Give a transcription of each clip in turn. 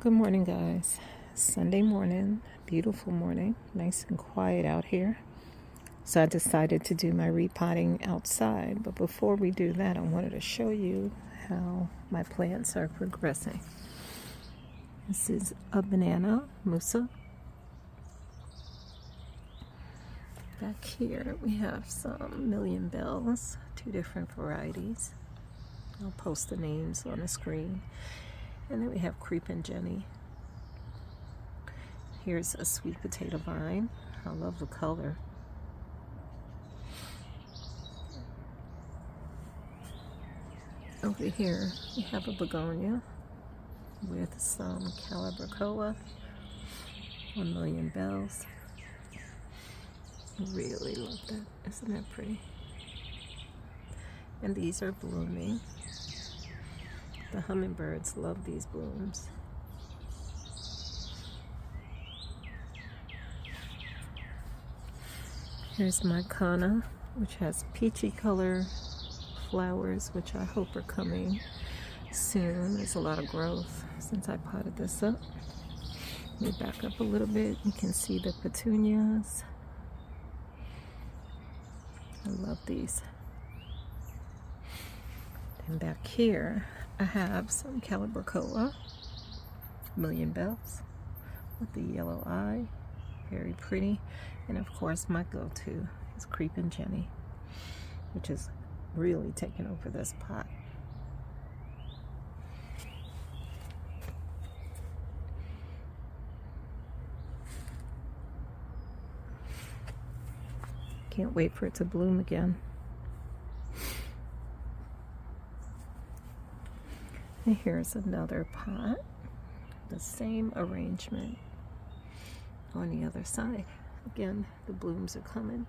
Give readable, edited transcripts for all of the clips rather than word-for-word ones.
Good morning, guys. Sunday morning, beautiful morning, nice and quiet out here. So I decided to do my repotting outside. But before we do that, I wanted to show you how my plants are progressing. This is a banana musa. Back here we have some million bells, two different varieties. I'll post the names on the screen. And then we have creeping Jenny. Here's a sweet potato vine. I love the color. Over here we have a begonia with some calabricoa, 1 million bells. Really love that. Isn't that pretty? And these are blooming. The hummingbirds love these blooms. Here's my Kana, which has peachy color flowers, which I hope are coming soon. There's a lot of growth since I potted this up. Let me back up a little bit. You can see the petunias. I love these. And back here, I have some calabricoa, million bells, with the yellow eye. Very pretty. And of course, my go-to is creeping Jenny, which is really taking over this pot. Can't wait for it to bloom again. And here's another pot, the same arrangement on the other side. Again, the blooms are coming.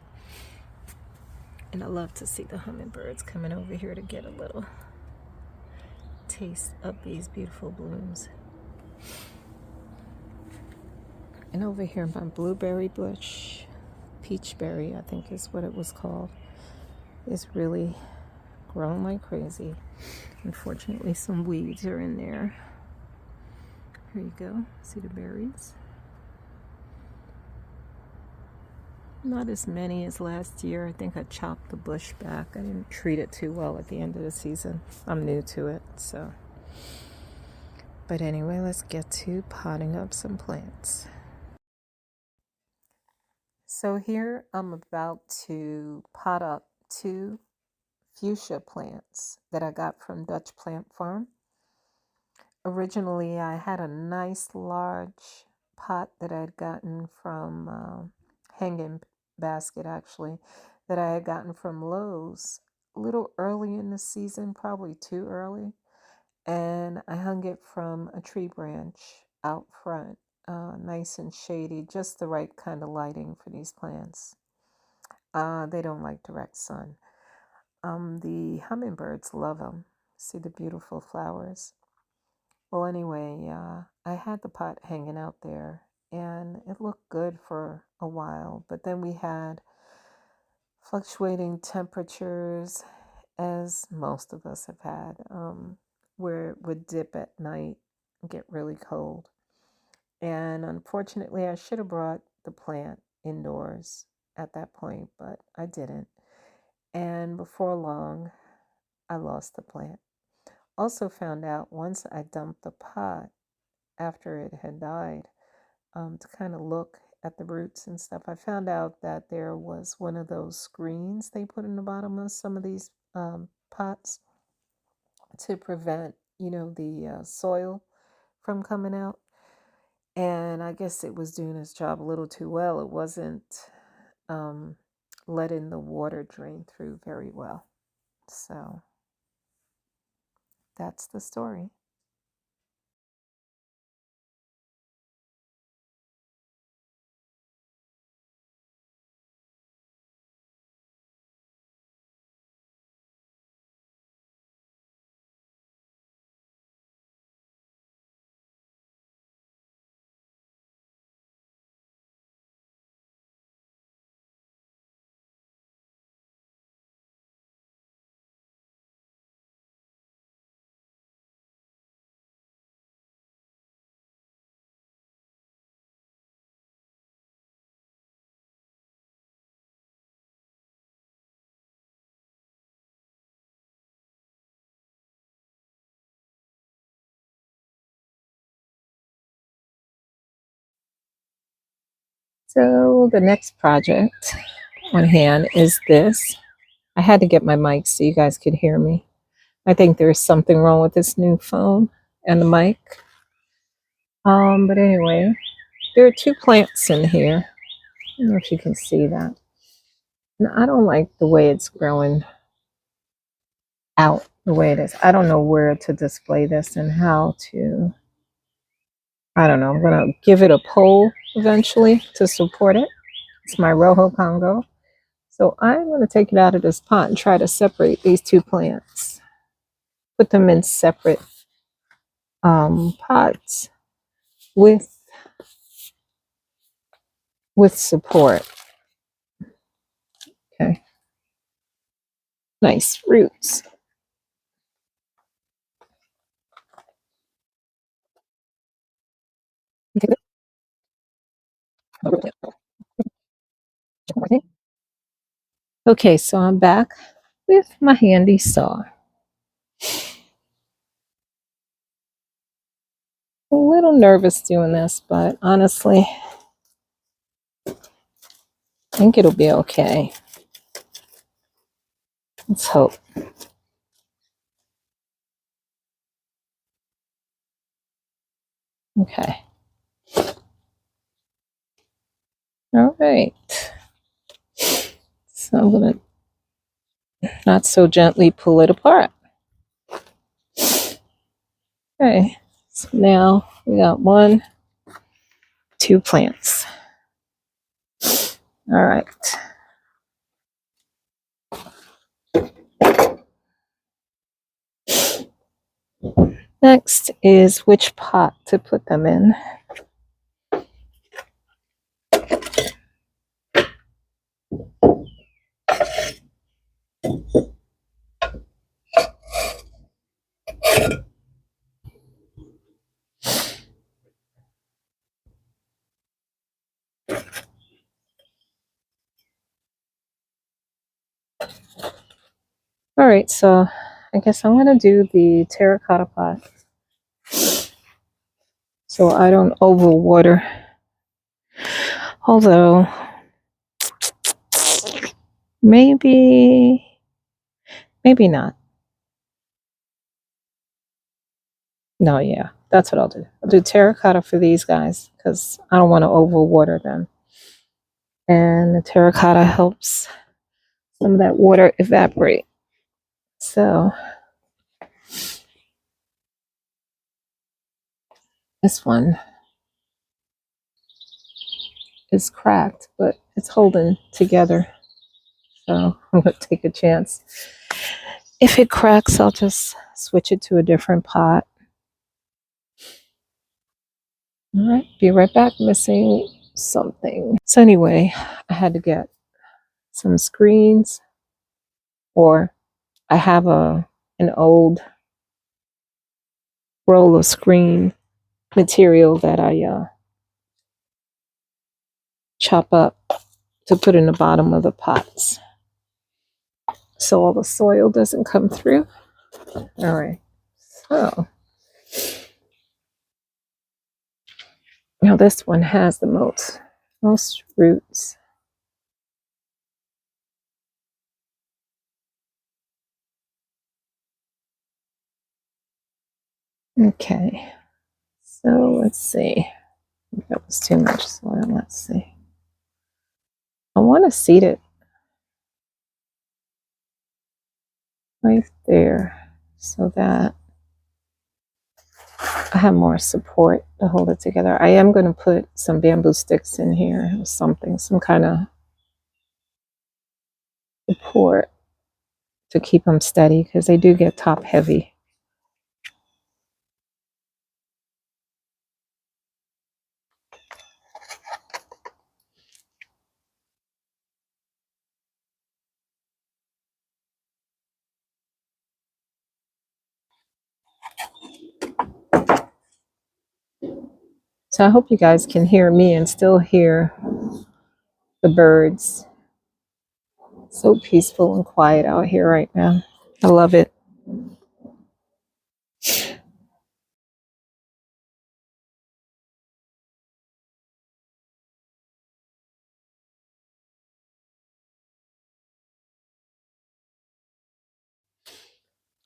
And I love to see the hummingbirds coming over here to get a little taste of these beautiful blooms. And over here, my blueberry bush, peachberry, I think is what it was called, is really grown like crazy. Unfortunately, some weeds are in there. Here you go. See the berries? Not as many as last year. I think I chopped the bush back. I didn't treat it too well at the end of the season. I'm new to it, so. But anyway, let's get to potting up some plants. So here I'm about to pot up 2 fuchsia plants that I got from Dutch Plant Farm. Originally, I had a nice large pot that I had gotten from Hanging Basket, actually, that I had gotten from Lowe's a little early in the season, probably too early. And I hung it from a tree branch out front, nice and shady, just the right kind of lighting for these plants. They don't like direct sun. The hummingbirds love them. See the beautiful flowers. Well, anyway, I had the pot hanging out there, and it looked good for a while. But then we had fluctuating temperatures, as most of us have had, where it would dip at night and get really cold. And unfortunately, I should have brought the plant indoors at that point, but I didn't. And before long, I lost the plant. Also found out once I dumped the pot after it had died, to kind of look at the roots and stuff, I found out that there was one of those screens they put in the bottom of some of these pots to prevent, the soil from coming out. And I guess it was doing its job a little too well. It wasn't letting the water drain through very well. So that's the story. So the next project on hand is this. I had to get my mic so you guys could hear me. I think there's something wrong with this new phone and the mic. But anyway, there are two plants in here. I don't know if you can see that. And I don't like the way it's growing out the way it is. I don't know where to display this and how to. I don't know. I'm going to give it a pole eventually to support it. It's my Rojo Congo. So I'm going to take it out of this pot and try to separate these two plants. Put them in separate pots with support. Okay. Nice roots. Okay, so I'm back with my handy saw. A little nervous doing this, but honestly, I think it'll be okay. Let's hope. Okay. All right. So I'm going to not so gently pull it apart. Okay. So now we got 1, 2 plants. All right. Next is which pot to put them in. All right, so I guess I'm going to do the terracotta pot so I don't overwater. Although, maybe not. No, yeah, that's what I'll do. I'll do terracotta for these guys because I don't want to overwater them. And the terracotta helps some of that water evaporate. So this one is cracked, but it's holding together. So I'm going to take a chance. If it cracks, I'll just switch it to a different pot. All right, be right back. Missing something. So anyway, I had to get some screens, or I have an old roll of screen material that I chop up to put in the bottom of the pots so all the soil doesn't come through. All right, so now this one has the most roots. Okay, so let's see. That was too much soil. Let's see. I want to seed it right there so that I have more support to hold it together. I am going to put some bamboo sticks in here or something, some kind of support to keep them steady because they do get top heavy. So I hope you guys can hear me and still hear the birds. So peaceful and quiet out here right now. I love it.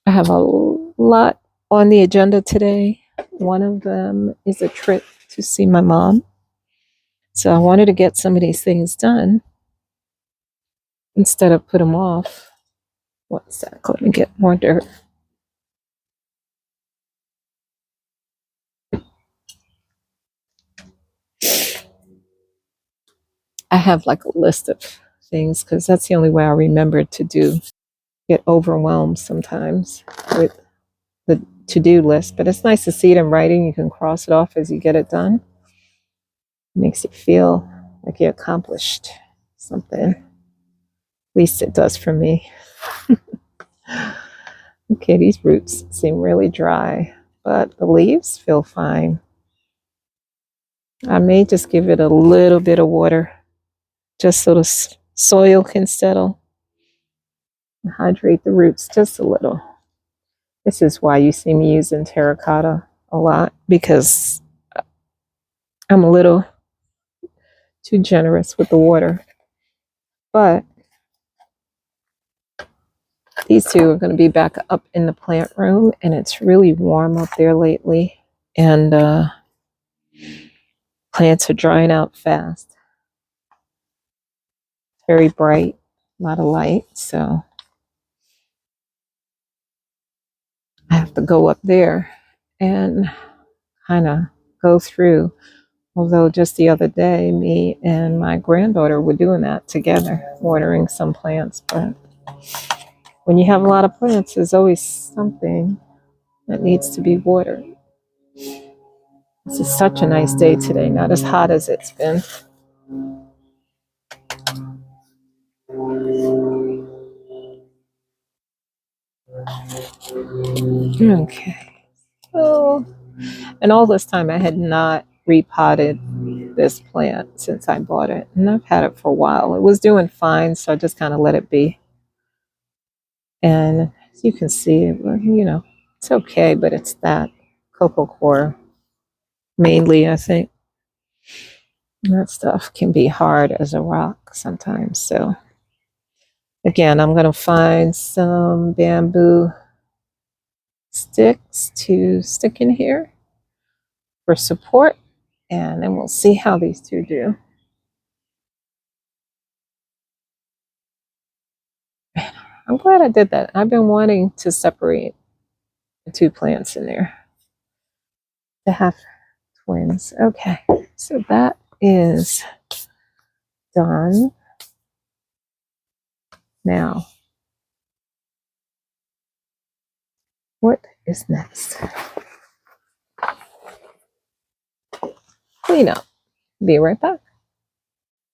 I have a lot on the agenda today. One of them is a trip to see my mom. So I wanted to get some of these things done instead of put them off. One sec, let me get more dirt. I have like a list of things because that's the only way I remember to do. Get overwhelmed sometimes with the to-do list, but it's nice to see it in writing. You can cross it off as you get it done. It makes you feel like you accomplished something. At least it does for me. Okay, these roots seem really dry, but the leaves feel fine. I may just give it a little bit of water just so the soil can settle and hydrate the roots just a little. This is why you see me using terracotta a lot, because I'm a little too generous with the water. But these two are going to be back up in the plant room, and it's really warm up there lately, and plants are drying out fast. Very bright, a lot of light, so I have to go up there and kind of go through. Although just the other day, me and my granddaughter were doing that together, watering some plants. But when you have a lot of plants, there's always something that needs to be watered. This is such a nice day today, not as hot as it's been. Okay. So, and all this time I had not repotted this plant since I bought it. And I've had it for a while. It was doing fine, so I just kind of let it be. And as you can see, it's okay, but it's that cocoa core mainly, I think. That stuff can be hard as a rock sometimes. So again, I'm going to find some bamboo sticks to stick in here for support, and then we'll see how these two do. I'm glad I did that. I've been wanting to separate the two plants in there to have twins. Okay, so that is done. Now, what is next? Clean up. Be right back.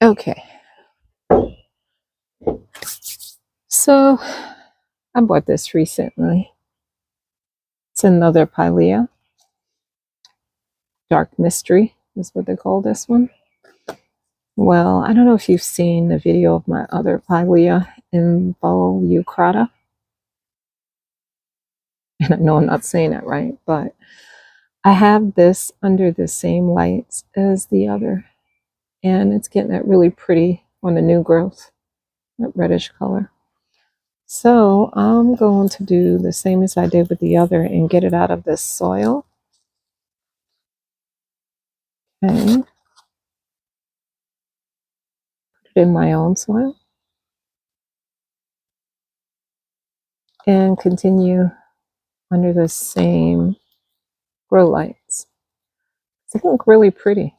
Okay. So I bought this recently. It's another Pilea. Dark Mystery is what they call this one. Well, I don't know if you've seen the video of my other Pilea involucrata. And I know I'm not saying that right, but I have this under the same lights as the other. And it's getting that really pretty on the new growth, that reddish color. So I'm going to do the same as I did with the other and get it out of this soil. And put it in my own soil. And continue under the same grow lights. They look really pretty.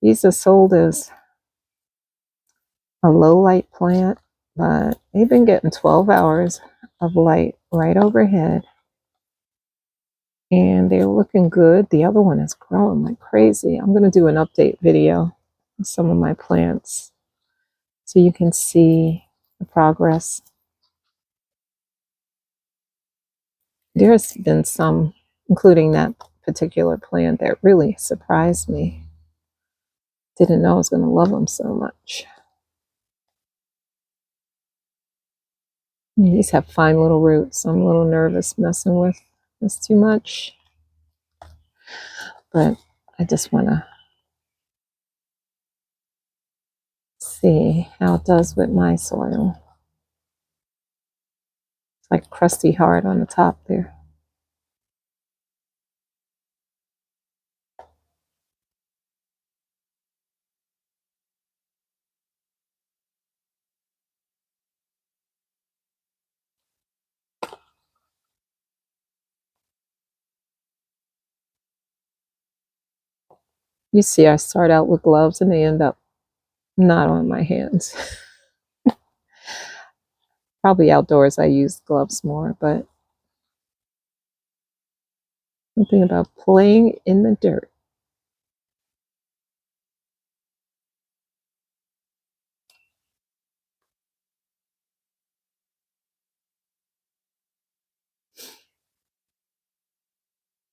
These are sold as a low light plant, but they've been getting 12 hours of light right overhead. And they're looking good. The other one is growing like crazy. I'm going to do an update video of some of my plants so you can see the progress. There's been some, including that particular plant, that really surprised me. Didn't know I was going to love them so much. These have fine little roots. I'm a little nervous messing with this too much, but I just want to see how it does with my soil. like crusty hard on the top there. You see, I start out with gloves and they end up not on my hands. Probably outdoors I use gloves more, but something about playing in the dirt.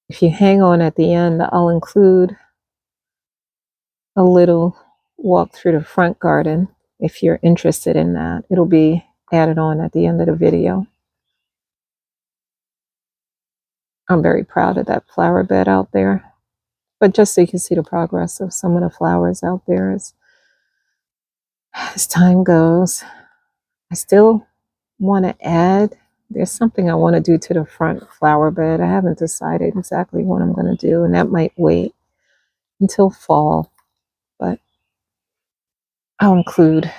If you hang on at the end, I'll include a little walk through the front garden if you're interested in that. It'll be added on at the end of the video. I'm very proud of that flower bed out there. But just so you can see the progress of some of the flowers out there as time goes. I still want to add, there's something I want to do to the front flower bed. I haven't decided exactly what I'm going to do, and that might wait until fall. But I'll include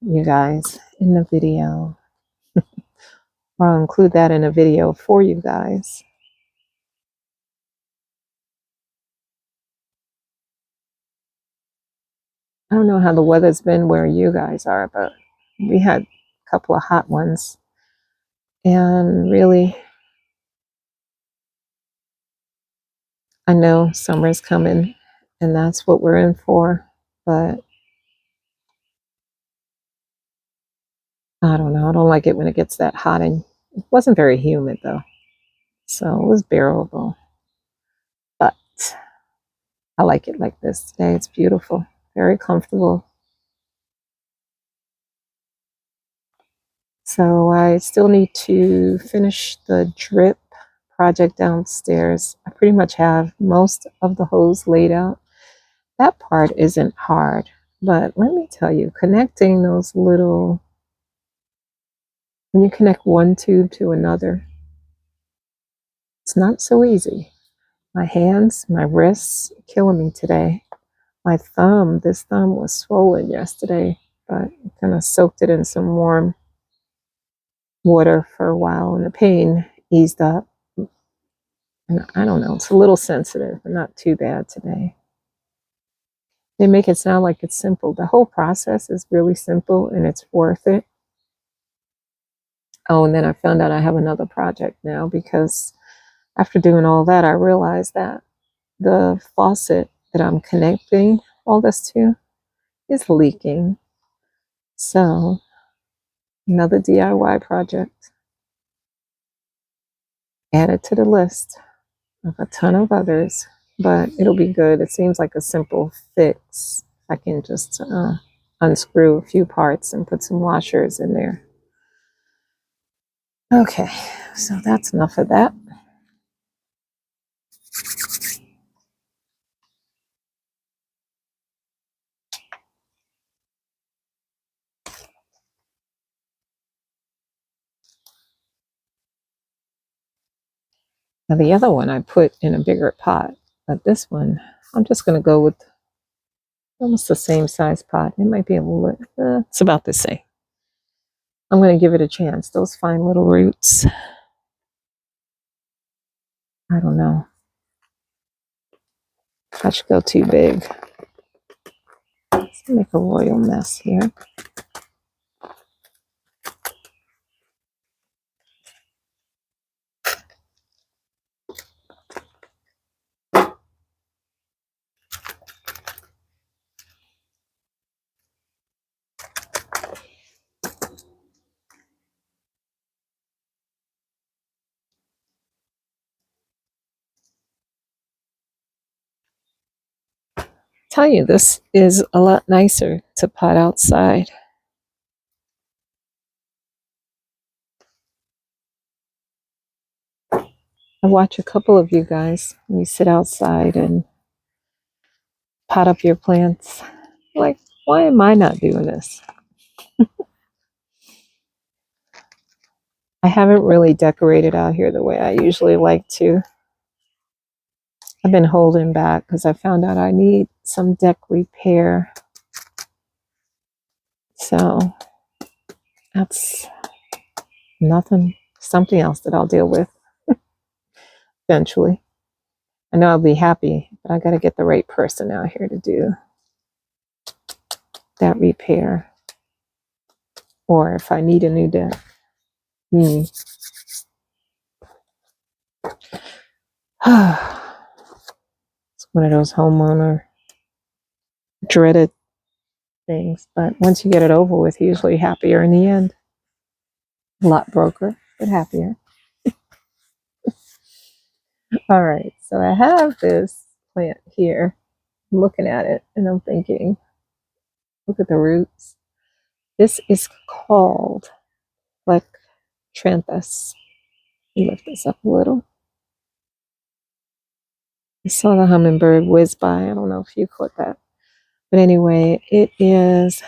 you guys in the video. Or I'll include that in a video for you guys. I don't know how the weather's been where you guys are, but we had a couple of hot ones. And really, I know summer's coming, and that's what we're in for. But I don't know. I don't like it when it gets that hot. And it wasn't very humid, though. So it was bearable. But I like it like this today. It's beautiful. Very comfortable. So I still need to finish the drip project downstairs. I pretty much have most of the hose laid out. That part isn't hard, but let me tell you, connecting those little, when you connect one tube to another, it's not so easy. My hands, my wrists, killing me today. My thumb, this thumb was swollen yesterday, but kind of soaked it in some warm water for a while and the pain eased up. And I don't know, it's a little sensitive, but not too bad today. They make it sound like it's simple. The whole process is really simple and it's worth it. Oh, and then I found out I have another project now because after doing all that, I realized that the faucet that I'm connecting all this to is leaking. So, another DIY project added to the list of a ton of others, but it'll be good. It seems like a simple fix. I can just unscrew a few parts and put some washers in there. Okay, so that's enough of that. Now the other one I put in a bigger pot, but this one I'm just going to go with almost the same size pot. It might be a little, it's about the same. I'm going to give it a chance. Those fine little roots. I don't know. I should go too big. Let's make a royal mess here. Tell you, this is a lot nicer to pot outside. I watch a couple of you guys when you sit outside and pot up your plants. Like, why am I not doing this? I haven't really decorated out here the way I usually like to. I've been holding back because I found out I need some deck repair. So that's nothing, something else that I'll deal with eventually. I know I'll be happy, but I got to get the right person out here to do that repair. Or if I need a new deck. It's one of those homeowner dreaded things, but once you get it over with, you're usually happier in the end. A lot broker, but happier. All right, so I have this plant here. I'm looking at it and I'm thinking, look at the roots. This is called like Tranthus. Let me lift this up a little. I saw the hummingbird whiz by. I don't know if you caught that. But anyway, it's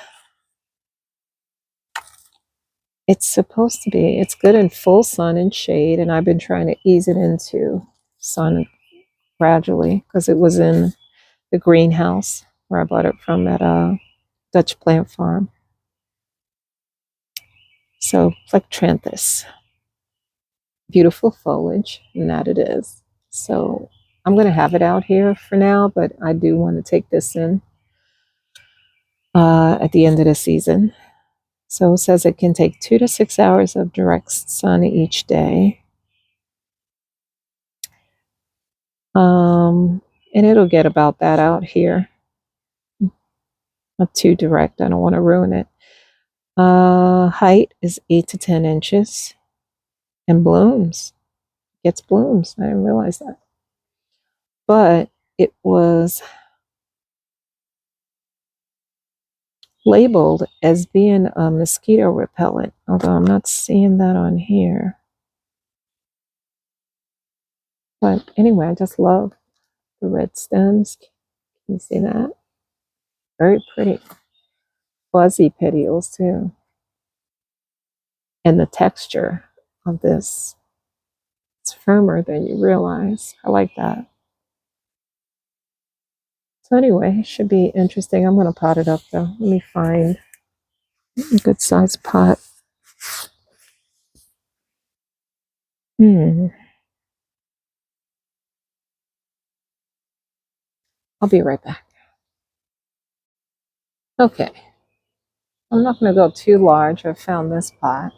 supposed to be, it's good in full sun and shade, and I've been trying to ease it into sun gradually because it was in the greenhouse where I bought it from at Dutch Plant Farm. So it's like Tranthus. Beautiful foliage, and that it is. So I'm going to have it out here for now, but I do want to take this in at the end of the season. So it says it can take 2 to 6 hours of direct sun each day. And it'll get about that out here. Not too direct. I don't want to ruin it. Height is 8 to 10 inches. And blooms. Gets blooms. I didn't realize that. But it was labeled as being a mosquito repellent, although I'm not seeing that on here. But anyway, I just love the red stems. Can you see that? Very pretty. Fuzzy petioles too. And the texture of this, it's firmer than you realize. I like that. So anyway, it should be interesting. I'm going to pot it up though. Let me find a good sized pot. I'll be right back. Okay. I'm not going to go too large. I found this pot.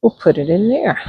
We'll put it in there.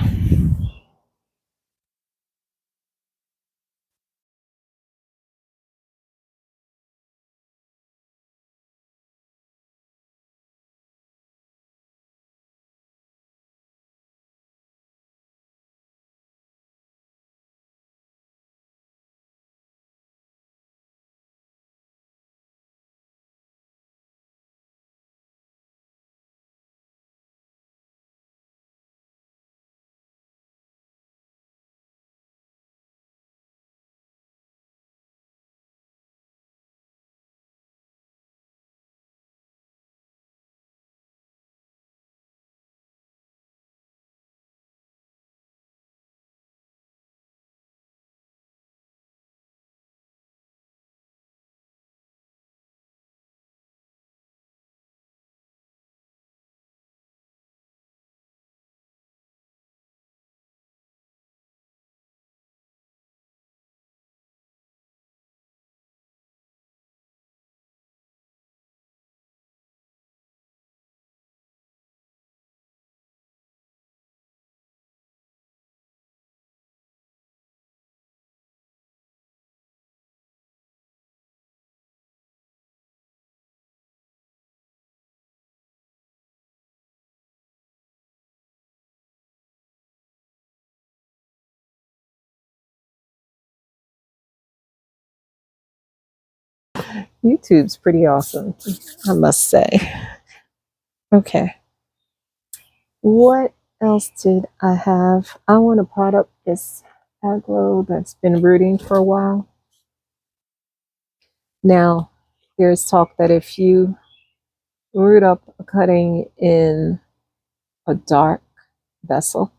YouTube's pretty awesome, I must say. Okay. What else did I have? I want to pot up this aglo that's been rooting for a while. Now, there's talk that if you root up a cutting in a dark vessel,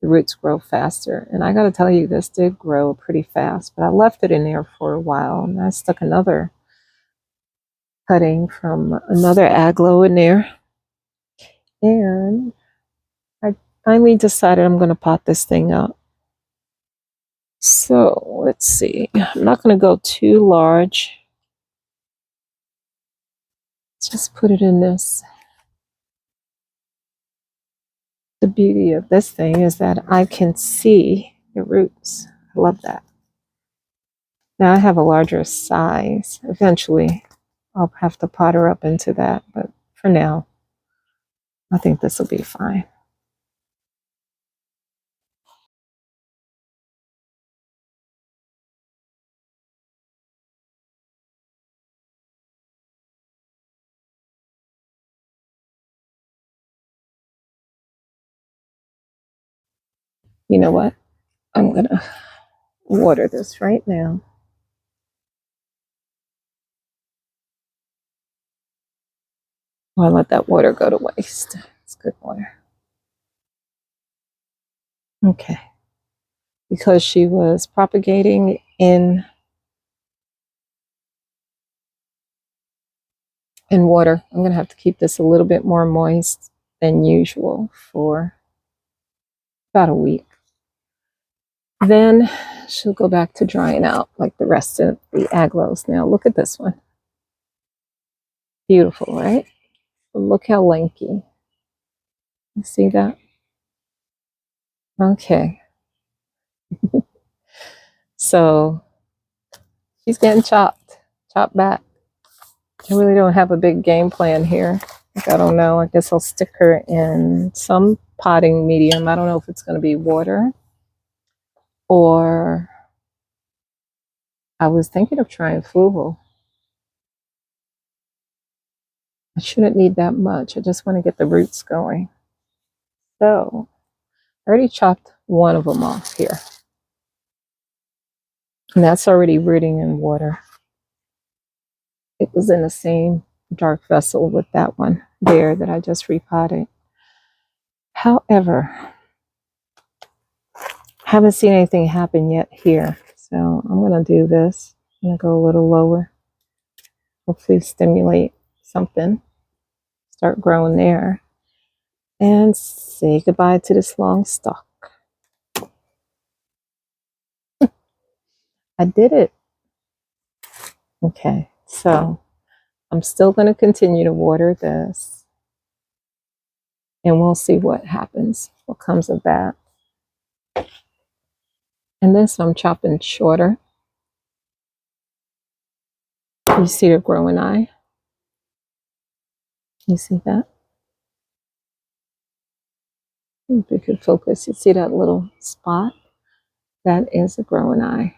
the roots grow faster. And I got to tell you, this did grow pretty fast, but I left it in there for a while, and I stuck another cutting from another aglo in there. And I finally decided I'm going to pot this thing up. So let's see. I'm not going to go too large. Let's just put it in this. The beauty of this thing is that I can see the roots. I love that. Now I have a larger size. Eventually, I'll have to pot her up into that. But for now, I think this will be fine. You know what? I'm going to water this right now. I'll let that water go to waste. It's good water. Okay. Because she was propagating in water, I'm going to have to keep this a little bit more moist than usual for about a week. Then she'll go back to drying out like the rest of the aglos. Now look at this one. Beautiful, right? Look how lanky. You see that? Okay. So she's getting chopped back. I really don't have a big game plan here. Like, I don't know. I guess I'll stick her in some potting medium. I don't know if it's going to be water, or I was thinking of trying fluval. I shouldn't need that much. I just want to get the roots going. So I already chopped one of them off here. And that's already rooting in water. It was in the same dark vessel with that one there that I just repotted. However, haven't seen anything happen yet here. So I'm going to do this. I'm going to go a little lower. Hopefully stimulate something. Start growing there. And say goodbye to this long stalk. I did it. Okay, so I'm still going to continue to water this. And we'll see what happens, what comes of that. And this I'm chopping shorter. You see the growing eye? You see that? If you could focus, you see that little spot? That is a growing eye.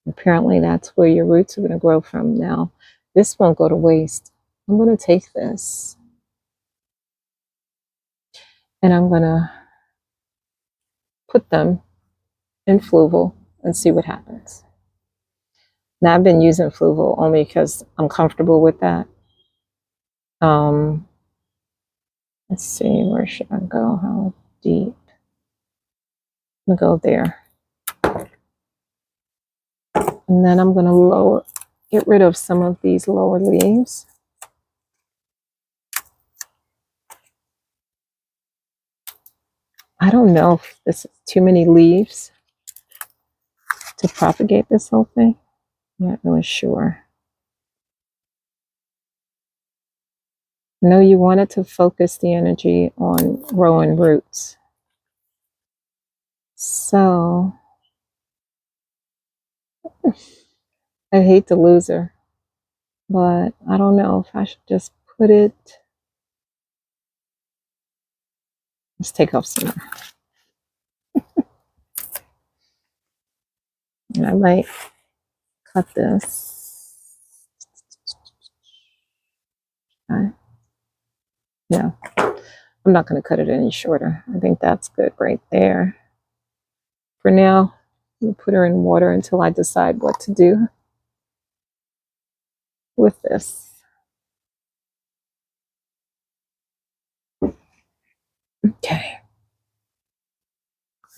Apparently that's where your roots are going to grow from. Now, this won't go to waste. I'm going to take this and I'm going to put them in fluval and see what happens. Now, I've been using fluval only because I'm comfortable with that. Let's see, where should I go? How deep? I'm going to go there. And then I'm going to get rid of some of these lower leaves. I don't know if this is too many leaves to propagate this whole thing. I'm not really sure. No, you wanted to focus the energy on growing roots. So, I hate to lose her, but I don't know if I should just put it. Let's take off some more. And I might cut this. Okay. Yeah, I'm not going to cut it any shorter. I think that's good right there. For now, I'm going to put her in water until I decide what to do with this.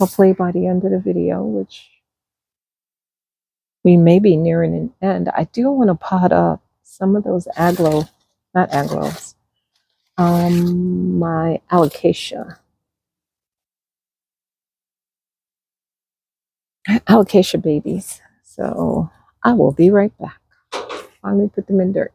hopefully by the end of the video, which we may be nearing an end, I do want to pot up some of those not aglos, my alocasia babies. So I will be right back. Finally put them in dirt.